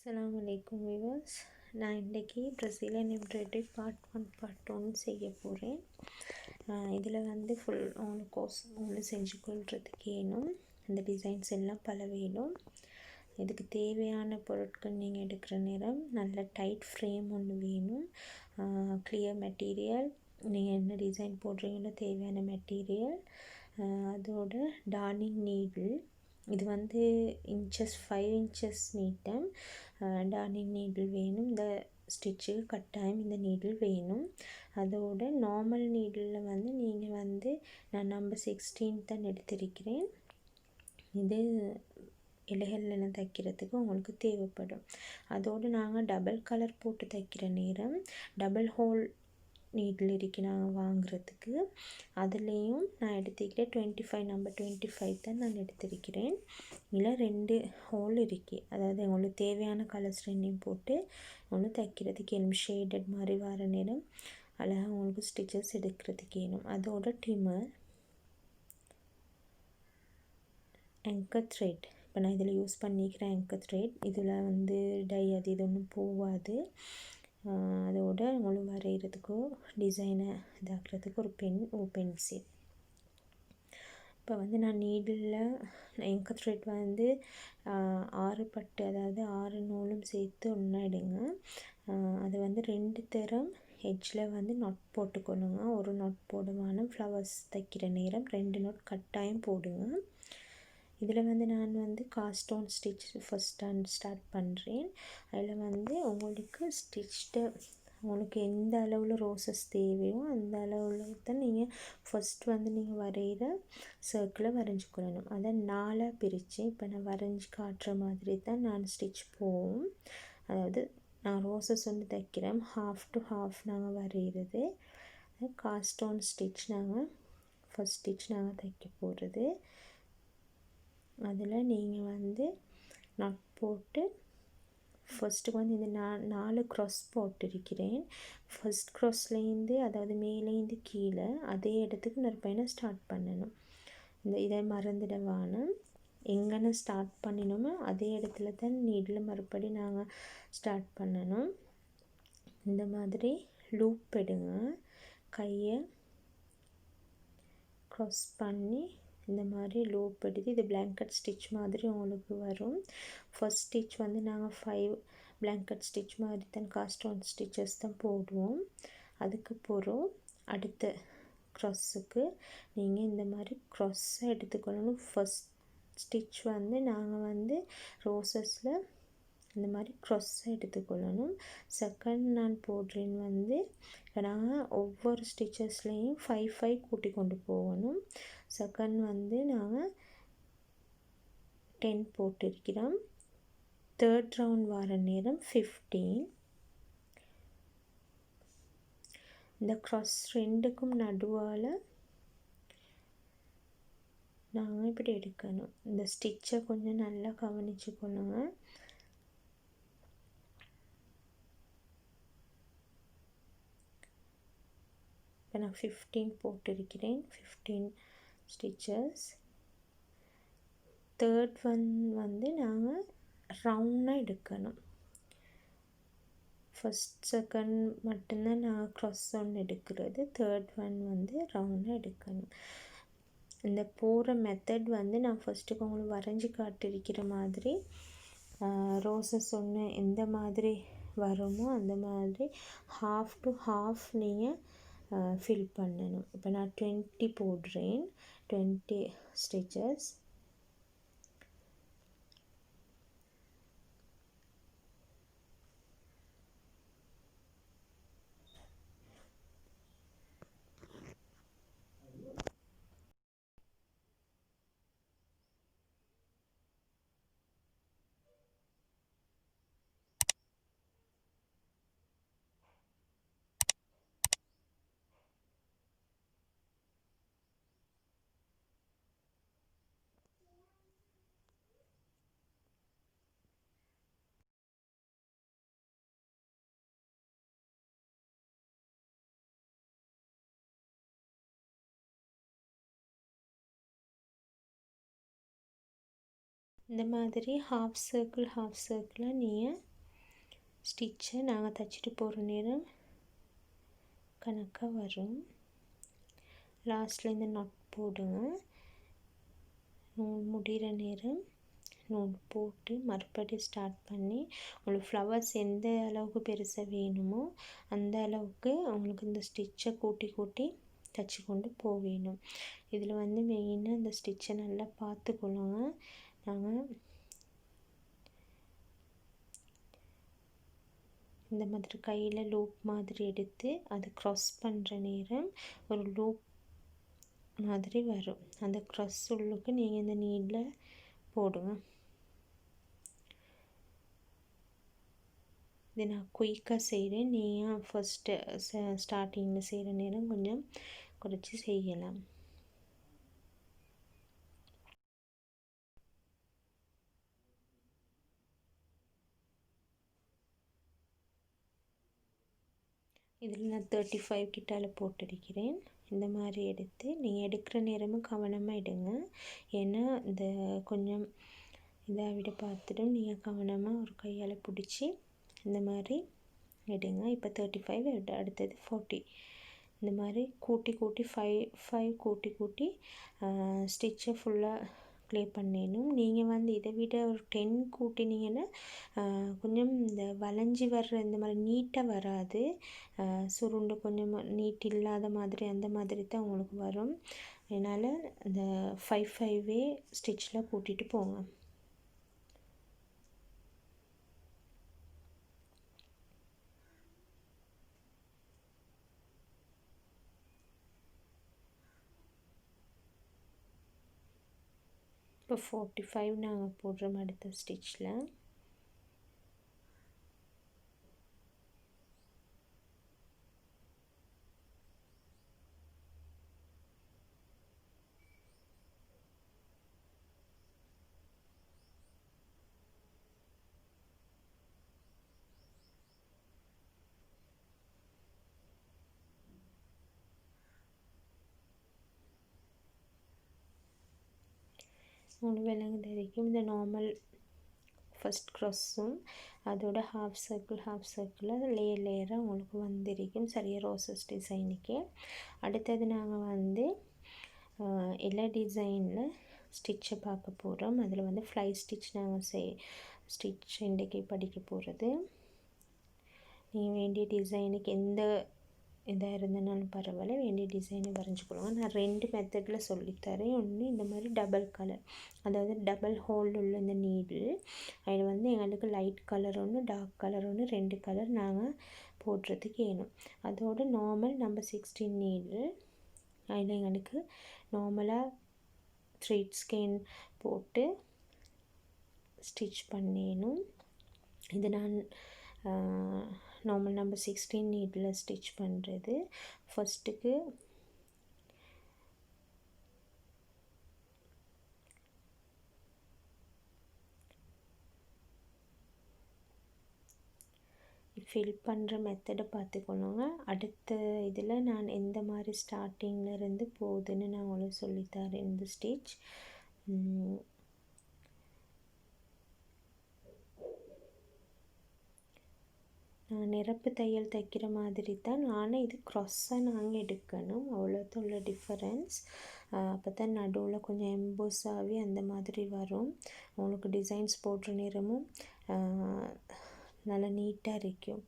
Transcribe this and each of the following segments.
அஸ்ஸலாமு அலைக்கும் வியூவர்ஸ். நான் இன்றைக்கி Brazeelion embroidery பார்ட் 1 பார்ட் 2 செய்ய போகிறேன். இதில் வந்து ஃபுல் கோர்ஸ் செஞ்சு கொள்றதுக்கு வேணும். இந்த டிசைன்ஸ் எல்லாம் பல வேணும். இதுக்கு தேவையான பொருட்கள் நீங்கள் எடுக்கிற நேரம் நல்ல டைட் ஃப்ரேம் ஒன்று வேணும். கிளியர் மெட்டீரியல், நீங்கள் என்ன டிசைன் போடுறீங்களோ தேவையான மெட்டீரியல், அதோட டார்னிங் நீடில். இது வந்து 5 இன்ச்சஸ் நீட்டம். டார்னிங் நீடில் வேணும். இந்த ஸ்டிச்சுக்கு கட்டாயம் இந்த நீடில் வேணும். அதோட நார்மல் நீடிலில் வந்து நீங்கள் வந்து நான் நம்பர் 16 தான் எடுத்திருக்கிறேன். இது இலைகளில் தைக்கிறதுக்கு உங்களுக்கு தேவைப்படும். அதோடு நாங்கள் டபுள் கலர் போட்டு தைக்கிற நேரம் டபுள் ஹோல் நீடில் இருக்கு நாங்கள் வாங்குறதுக்கு. அதுலேயும் நான் எடுத்துக்கிட்டேன் 25 நம்பர் 25 தான் நான் எடுத்திருக்கிறேன். இதில் 2 ஹோல் இருக்குது. அதாவது உங்களுக்கு தேவையான கலர்ஸ் ரெண்டையும் போட்டு ஒன்று தைக்கிறதுக்கு வேணும். ஷேடட் மாதிரி வர நேரம் அழகாக உங்களுக்கு ஸ்டிச்சஸ் எடுக்கிறதுக்கு வேணும். அதோட டிமர், ஆங்கர் த்ரெட். இப்போ நான் இதில் யூஸ் பண்ணிக்கிறேன் ஆங்கர் த்ரெட். இதில் வந்து டை அது இது ஒன்றும் போகாது. அதோட உங்களுக்கு வரைகிறதுக்கோ டிசைனை இதாக்குறதுக்கு ஒரு பென்சில். இப்போ வந்து நான் நீடில் ஆங்கர் த்ரெட் வந்து 6 பட்டு, அதாவது 6 நூலும் சேர்த்து ஒன்றா எடுங்க. அது வந்து 2 தரம் எட்ஜில் வந்து நொட் போட்டுக்கொள்ளுங்க. ஒரு நொட் போடுவான ஃப்ளவர்ஸ் தைக்கிற நேரம் 2 நொட் கட்டாயம் போடுங்க. இதில் வந்து நான் வந்து காஸ்டோன் ஸ்டிச் ஃபஸ்ட் ஸ்டார்ட் பண்ணுறேன். அதில் வந்து உங்களுக்கு உங்களுக்கு எந்த அளவில் ரோசஸ் தேவையோ அந்த அளவில் தான் நீங்கள் ஃபஸ்ட் வந்து நீங்கள் வரைகிற சர்க்கிளை வரைஞ்சிக்கொள்ளணும். அதை 4 பிரித்து இப்போ நான் வரைஞ்சி காட்டுற மாதிரி தான் நான் ஸ்டிச் போவோம். அதாவது நான் ரோசஸ் வந்து தைக்கிறேன், ஹாஃப் டு ஹாஃப் நாங்கள் வரைகிறது. காஸ்டோன் ஸ்டிச் நாங்கள் ஃபஸ்ட் ஸ்டிச் நாங்கள் தைக்க போகிறது. அதில் நீங்கள் வந்து நட் போட்டு ஃபஸ்ட்டுக்கு வந்து இந்த 4 க்ராஸ் போட்டிருக்கிறேன். ஃபஸ்ட் க்ராஸ்லேருந்து, அதாவது மேலேருந்து கீழே அதே இடத்துக்கு இன்னொரு பையனை ஸ்டார்ட் பண்ணணும். இதை மறந்துடவான எங்கன்னு ஸ்டார்ட் பண்ணினோமோ அதே இடத்துல தான் நீடில் மறுபடி நாங்கள் ஸ்டார்ட் பண்ணணும். இந்த மாதிரி லூப் எடுங்க. கையை க்ராஸ் பண்ணி இந்த மாதிரி லூப் எடுத்து இது பிளாங்கெட் ஸ்டிச் மாதிரி உங்களுக்கு வரும். ஃபஸ்ட் ஸ்டிச் வந்து நாங்கள் 5 பிளாங்கெட் ஸ்டிச் மாதிரி தான் காஸ்டோன் ஸ்டிச்சஸ் தான் போடுவோம். அதுக்கு போகிறோம் அடுத்த க்ராஸுக்கு நீங்கள் இந்த மாதிரி க்ராஸை எடுத்துக்கொள்ளணும். ஃபஸ்ட் ஸ்டிச் வந்து நாங்கள் வந்து ரோசஸில் இந்த மாதிரி க்ராஸை எடுத்துக்கொள்ளணும். செகண்ட் நான் போடுறேன் வந்து நாங்கள் ஒவ்வொரு ஸ்டிச்சஸ்லேயும் 5 கூட்டி கொண்டு போகணும். செகண்ட் வந்து நாங்கள் 10 போட்டிருக்கிறோம். தேர்ட் ரவுண்ட் வர நேரம் 15. இந்த க்ராஸ் ரெண்டுக்கும் நடுவால் நாங்கள் இப்படி எடுக்கணும். இந்த ஸ்டிச்சை கொஞ்சம் நல்லா கவனிச்சு கொள்ளுங்க. இப்போ நான் 15 போட்டிருக்கிறேன். 15 ஸ்டிச்சஸ். தேர்ட் ஒன் வந்து நாங்கள் ரவுண்டாக எடுக்கணும். ஃபஸ்ட் செகண்ட் மட்டும்தான் நான் க்ராஸ் ஒன்று எடுக்கிறது. தேர்ட் ஒன் வந்து ரவுண்டாக எடுக்கணும். இந்த போகிற மெத்தட் வந்து நான் ஃபஸ்ட்டுக்கு உங்களுக்கு வரைஞ்சி காட்டிருக்கிற மாதிரி ரோசஸ் ஒன்று எந்த மாதிரி வருமோ அந்த மாதிரி ஹாஃப் டு ஹாஃப் நீங்கள் ஃபில் பண்ணணும். இப்போ நான் 20 போடுறேன். 20 ஸ்டிச்சஸ். இந்த மாதிரி ஹாஃப் சர்க்கிளாக நீங்கள் ஸ்டிச்சை நாங்கள் தைச்சிட்டு போகிற நேரம் கணக்காக வரும். லாஸ்ட்டில் இந்த நாட் போடுங்க. நூல் முடிகிற நேரம் நூல் போட்டு மறுபடியும் ஸ்டார்ட் பண்ணி உங்களுக்கு ஃப்ளவர்ஸ் எந்த அளவுக்கு பெருசாக வேணுமோ அந்த அளவுக்கு உங்களுக்கு இந்த ஸ்டிச்சை கூட்டி கூட்டி தைச்சி கொண்டு போவேணும். இதில் வந்து மெயினாக இந்த ஸ்டிச்சை நல்லா பார்த்துக்கொள்ளுங்க. நாங்கள் இந்த மாதிரி கையில் லூப் மாதிரி எடுத்து அதை க்ராஸ் பண்ணுற நேரம் ஒரு லூப் மாதிரி வரும். அந்த க்ராஸ் உள்ளுக்கு நீங்கள் இந்த நீடில் போடுங்க. இது நான் குயிக்காக செய்கிறேன். நீங்கள் ஃபஸ்ட்டு ஸ்டார்டிங்கில் செய்கிற நேரம் கொஞ்சம் குறைச்சி செய்யலாம். இதில் நான் 35 கிட்டால போட்டிருக்கிறேன். இந்த மாதிரி எடுத்து நீங்கள் எடுக்கிற நேரமும் கவனமாக எடுங்க. ஏன்னா இந்த கொஞ்சம் இதை விட பார்த்துட்டு நீங்கள் கவனமாக ஒரு கையால் பிடிச்சி இந்த மாதிரி எடுங்க. இப்போ 35 அடுத்தது 40 இந்த மாதிரி கூட்டி கூட்டி 5 கூட்டி கூட்டி ஸ்டிச்சை ஃபுல்லாக க்ளே பண்ணிடணும். நீங்கள் வந்து இதை விட ஒரு 10 கூட்டினீங்கன்னா கொஞ்சம் இந்த வளைஞ்சி வர்ற இந்த மாதிரி நீட்டாக வராது. சுருண்டு கொஞ்சம் நீட் இல்லாத மாதிரி அந்த மாதிரி தான் உங்களுக்கு வரும். அதனால் இந்த 5 ஸ்டிச்சில் கூட்டிகிட்டு போங்க. இப்போ 45 நாங்கள் போடுறோம் அடுத்த ஸ்டிச்சில். உங்களுக்கு விளங்குது வரைக்கும் இந்த நார்மல் ஃபஸ்ட் க்ராஸும் அதோட ஹாஃப் சர்க்கிளில் லேயராக உங்களுக்கு வந்திருக்கும் சரியாக ரோசஸ் டிசைனுக்கு. அடுத்தது நாங்கள் வந்து எல்லா டிசைனில் ஸ்டிச்சை பார்க்க போகிறோம். அதில் வந்து ஃப்ளை ஸ்டிச் நாங்கள் ஸ்டிச் இன்றைக்கி படிக்க போகிறது. நீங்கள் வேண்டிய டிசைனுக்கு எந்த இதாக இருந்தனாலும் பரவாயில்ல, வேண்டிய டிசைனை வரைஞ்சிக்கொள்ளுங்க. நான் 2 மெத்தடில் சொல்லித்தரேன். ஒன்று இந்த மாதிரி டபுள் கலர், அதாவது டபுள் ஹோல் உள்ள இந்த நீடில். அதில் வந்து எங்களுக்கு லைட் கலர் ஒன்று டார்க் கலர் ஒன்று 2 கலர் நாங்கள் போடுறதுக்கு வேணும். அதோட நார்மல் நம்பர் 16 நீடில் அதில் எங்களுக்கு நார்மலாக த்ரெட் ஸ்கேன் போட்டு ஸ்டிச் பண்ணிடணும். இது நான் நார்மல் நம்பர் 16 நீடில் ஸ்டிச் பண்ணுறது. ஃபஸ்ட்டுக்கு ஃபில் பண்ணுற மெத்தடை பார்த்துக்கணுங்க. அடுத்த இதில் நான் எந்த மாதிரி ஸ்டார்டிங்கில் இருந்து போகுதுன்னு நான் உங்களுக்கு சொல்லித்தரேன். இந்த ஸ்டிச் நான் நிரப்பு தையல் தைக்கிற மாதிரி தான். ஆனால் இது க்ராஸாக நாங்கள் எடுக்கணும், அவ்வளோதான் உள்ள டிஃபரன்ஸ். அப்போ தான் நடுவில் கொஞ்சம் எம்போஸ் ஆகி அந்த மாதிரி வரும். உங்களுக்கு டிசைன்ஸ் போடுற நேரமும் நல்லா நீட்டாக இருக்கும்.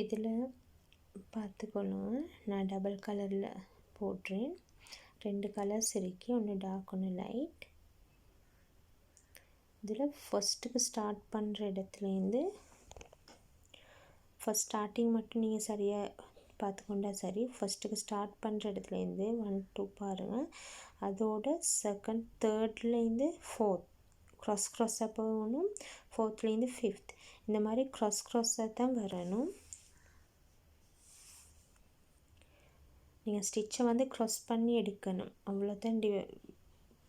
இதில் பார்த்துக்கணும், நான் டபுள் கலரில் போடுறேன். 2 கலர்ஸ் இருக்கு, ஒன்று டார்க் ஒன்று லைட். இதில் ஃபஸ்ட்டுக்கு ஸ்டார்ட் பண்ணுற இடத்துலேருந்து ஃபஸ்ட் ஸ்டார்டிங் மட்டும் நீங்கள் சரியாக பார்த்துக்கொண்டா சரி. ஃபஸ்ட்டுக்கு ஸ்டார்ட் பண்ணுற இடத்துலேருந்து 1 2 பாருங்கள். அதோட செகண்ட் தேர்ட்லேருந்து 4th க்ராஸாக போகணும். 4th 5th இந்த மாதிரி க்ராஸாக தான் வரணும். நீங்கள் ஸ்டிச்சை வந்து க்ராஸ் பண்ணி எடுக்கணும், அவ்வளோதான்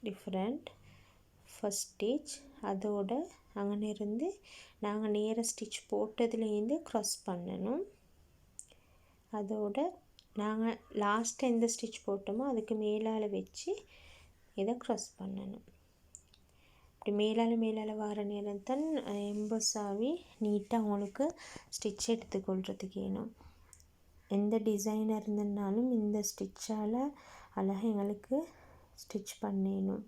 டிஃப்ரெண்ட். ஃபஸ்ட் ஸ்டிச், அதோட அங்கனிருந்து நாங்கள் நேராக ஸ்டிச் போட்டதுலேருந்து க்ராஸ் பண்ணணும். அதோட நாங்கள் லாஸ்ட்டு எந்த ஸ்டிச் போட்டோமோ அதுக்கு மேலால் வச்சு இதை க்ராஸ் பண்ணணும். இப்படி மேலால் வர நேரம் தான் எம்போஸ் ஆகி நீட்டாக உங்களுக்கு ஸ்டிச் எடுத்துக்கொள்கிறதுக்கு வேணும். எந்த டிசைனர் இருந்தனாலும் இந்த ஸ்டிச்சால் அழகாக எங்களுக்கு ஸ்டிச் பண்ணணும்.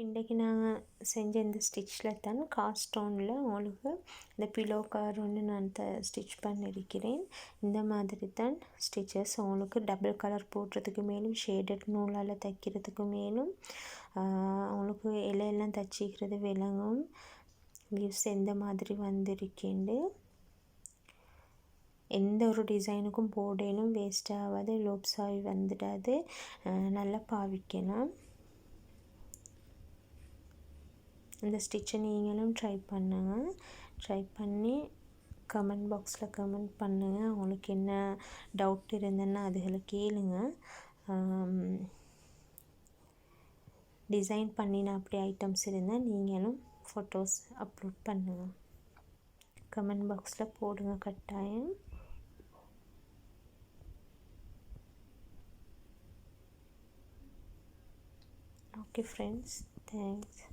இன்றைக்கி நாங்கள் செஞ்ச இந்த ஸ்டிச்சில் தான் காஸ்டோனில் உங்களுக்கு இந்த பிலோ கவர் ஒன்று நான் ஸ்டிச் பண்ணியிருக்கிறேன். இந்த மாதிரி தான் ஸ்டிச்சஸ் உங்களுக்கு டபுள் கலர் போடுறதுக்கு மேலும் ஷேடட் நூலால் தைக்கிறதுக்கு மேலும் உங்களுக்கு இலையெல்லாம் தச்சிக்கிறது விளங்கும். லீவ்ஸ் எந்த மாதிரி வந்திருக்கேண்டு எந்த ஒரு டிசைனுக்கும் போடணும், வேஸ்ட் ஆகாது, லோப்ஸ் ஆகி வந்துடாது, நல்லா பாவிக்கணும். இந்த ஸ்டிச்சை நீங்களும் ட்ரை பண்ணுங்கள். ட்ரை பண்ணி கமெண்ட் பாக்ஸில் கமெண்ட் பண்ணுங்கள். உங்களுக்கு என்ன டவுட் இருந்ததுன்னா அதுகளை கேளுங்க. டிசைன் பண்ணின அப்படி ஐட்டம்ஸ் இருந்தால் நீங்களும் ஃபோட்டோஸ் அப்லோட் பண்ணுங்கள். கமெண்ட் பாக்ஸில் போடுங்க கட்டாயம். Okay friends, thanks.